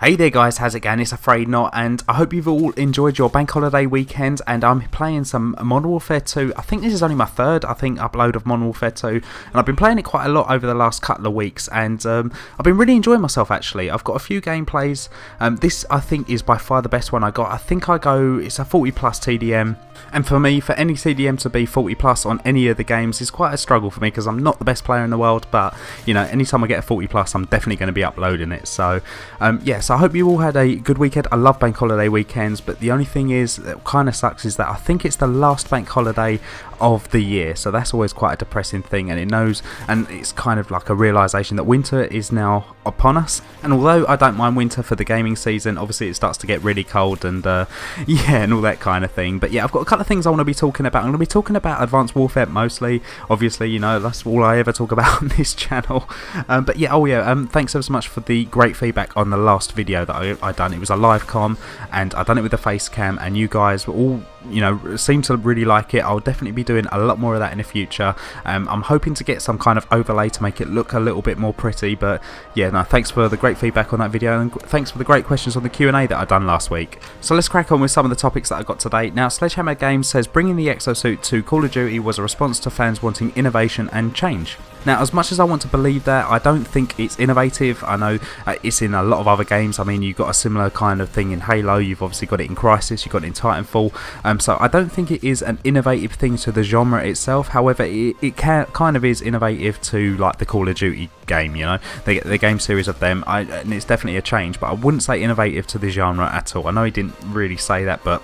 Hey there guys, how's it going? It's Afraid Not, and I hope you've all enjoyed your bank holiday weekend. And I'm playing some Modern Warfare 2. I think this is only my third upload of Modern Warfare 2, and I've been playing it quite a lot over the last couple of weeks, and I've been really enjoying myself actually. I've got a few gameplays. This I think is by far the best one I got. I think it's a 40 plus TDM, and for me, for any TDM to be 40 plus on any of the games is quite a struggle for me, because I'm not the best player in the world, but you know, anytime I get a 40 plus I'm definitely going to be uploading it. So yes, I hope you all had a good weekend. I love bank holiday weekends, but the only thing is that kind of sucks is that I think it's the last bank holiday of the year, so that's always quite a depressing thing, and it's kind of like a realisation that winter is now upon us. And although I don't mind winter for the gaming season, obviously it starts to get really cold and yeah, and all that kind of thing. But yeah, I've got a couple of things I want to be talking about. I'm going to be talking about Advanced Warfare mostly, obviously, you know, that's all I ever talk about on this channel. But yeah, thanks ever so much for the great feedback on the last video that I done. It was a live com, and I done it with the face cam, and you guys were all, you know, seem to really like it. I'll definitely be doing a lot more of that in the future. I'm hoping to get some kind of overlay to make it look a little bit more pretty. But yeah, no, thanks for the great feedback on that video, and thanks for the great questions on the Q&A that I done last week. So let's crack on with some of the topics that I got today. Now, Sledgehammer Games says bringing the exosuit to Call of Duty was a response to fans wanting innovation and change. Now, as much as I want to believe that, I don't think it's innovative. I know it's in a lot of other games. I mean, you've got a similar kind of thing in Halo, you've obviously got it in Crisis, you've got it in Titanfall, so I don't think it is an innovative thing to the genre itself. However, it kind of is innovative to like the Call of Duty game, you know, the game series of them, and it's definitely a change, but I wouldn't say innovative to the genre at all. I know he didn't really say that, but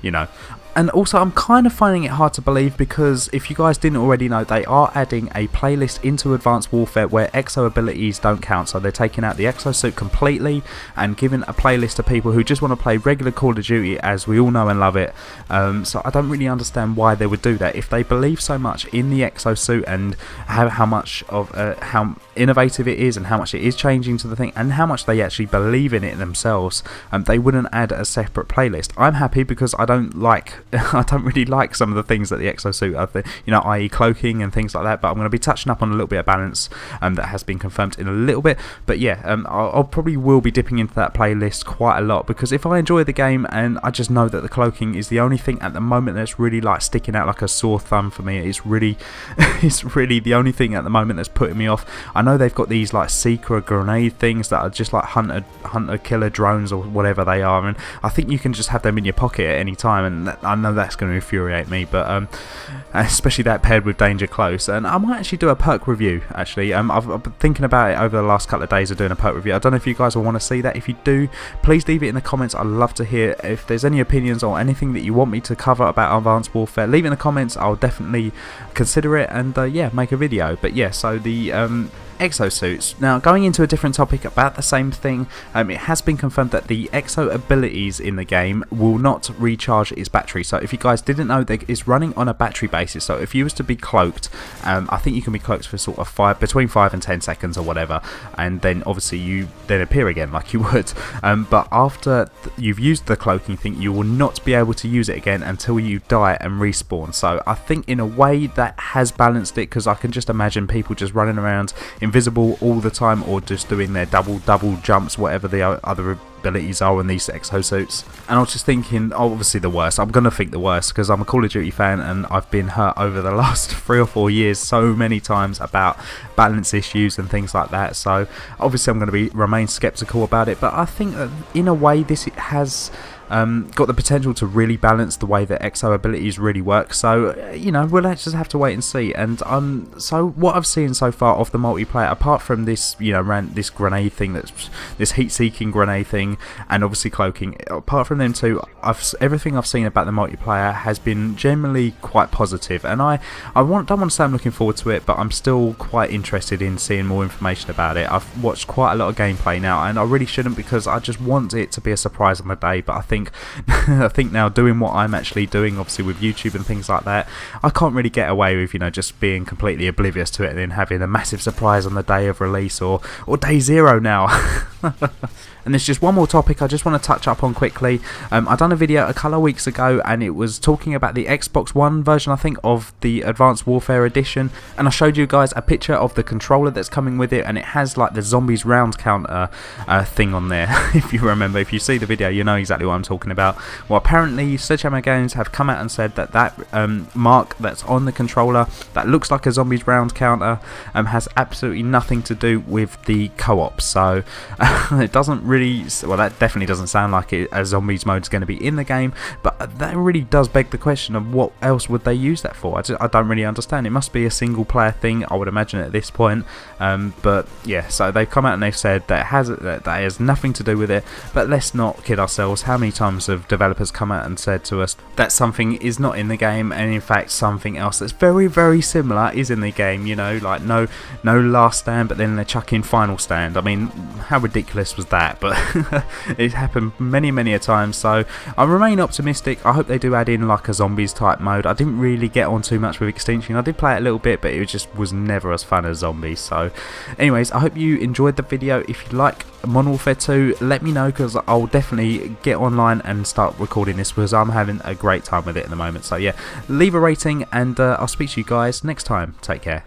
you know. And also, I'm kind of finding it hard to believe, because if you guys didn't already know, they are adding a playlist into Advanced Warfare where exo abilities don't count. So they're taking out the exosuit completely and giving a playlist to people who just want to play regular Call of Duty as we all know and love it. So I don't really understand why they would do that. If they believe so much in the exosuit and how much of how innovative it is and how much it is changing to the thing and how much they actually believe in it themselves, they wouldn't add a separate playlist. I'm happy, because I don't really like some of the things that the exosuit are, you know, i.e. cloaking and things like that, but I'm going to be touching up on a little bit of balance that has been confirmed in a little bit. But yeah, I'll probably will be dipping into that playlist quite a lot, because if I enjoy the game and I just know that the cloaking is the only thing at the moment that's really like sticking out like a sore thumb for me, it's really the only thing at the moment that's putting me off. I know they've got these like secret grenade things that are just like hunter killer drones or whatever they are, and I think you can just have them in your pocket at any time, and I know that's going to infuriate me, but especially that paired with danger close. And I might actually do a perk review actually. I've been thinking about it over the last couple of days of doing a perk review. I don't know if you guys will want to see that. If you do, please leave it in the comments. I'd love to hear if there's any opinions or anything that you want me to cover about Advanced Warfare. Leave it in the comments, I'll definitely consider it, and yeah, make a video. But yeah, so the exosuits. Now, going into a different topic about the same thing, it has been confirmed that the exo abilities in the game will not recharge its battery. So if you guys didn't know, it's running on a battery basis. So if you was to be cloaked, I think you can be cloaked for sort of between 5 and 10 seconds or whatever, and then obviously you then appear again like you would, but after you've used the cloaking thing, you will not be able to use it again until you die and respawn. So I think in a way that has balanced it, because I can just imagine people just running around invisible all the time, or just doing their double jumps, whatever the other abilities are on these exosuits. And I was just thinking, obviously the worst, I'm gonna think the worst, because I'm a Call of Duty fan and I've been hurt over the last 3 or 4 years so many times about balance issues and things like that. So obviously I'm going to remain skeptical about it, but I think that in a way this has got the potential to really balance the way that exo abilities really work. So you know, we'll just have to wait and see. And so what I've seen so far of the multiplayer, apart from this, you know, this grenade thing, that's this heat-seeking grenade thing, and obviously cloaking, apart from them two, everything I've seen about the multiplayer has been generally quite positive. And I don't want to say I'm looking forward to it, but I'm still quite interested in seeing more information about it. I've watched quite a lot of gameplay now, and I really shouldn't, because I just want it to be a surprise on the day. But I think now, doing what I'm actually doing, obviously with YouTube and things like that, I can't really get away with, you know, just being completely oblivious to it and then having a massive surprise on the day of release or day zero now. And there's just one more topic I just want to touch up on quickly. I done a video a couple of weeks ago and it was talking about the Xbox One version, I think, of the Advanced Warfare Edition, and I showed you guys a picture of the controller that's coming with it, and it has like the zombies round counter thing on there. If you remember, if you see the video, you know exactly what I'm talking about. Well, apparently Sledgehammer Games have come out and said that mark that's on the controller that looks like a zombies round counter has absolutely nothing to do with the co-op. So it doesn't really, well, that definitely doesn't sound like a zombies mode is going to be in the game, but that really does beg the question of what else would they use that for. I don't really understand. It must be a single player thing, I would imagine, at this point. But yeah, so they've come out and they've said that that has nothing to do with it. But let's not kid ourselves. How many times have developers come out and said to us that something is not in the game, and in fact something else that's very, very similar is in the game? You know, like no last stand, but then they chuck in final stand. I mean, how ridiculous was that? But it happened many a time. So I remain optimistic. I hope they do add in like a zombies type mode. I didn't really get on too much with Extinction. I did play it a little bit, but it just was never as fun as zombies. So anyways, I hope you enjoyed the video. If you like Modern Warfare 2, let me know, because I'll definitely get online and start recording this, because I'm having a great time with it at the moment. So yeah, leave a rating, and I'll speak to you guys next time. Take care.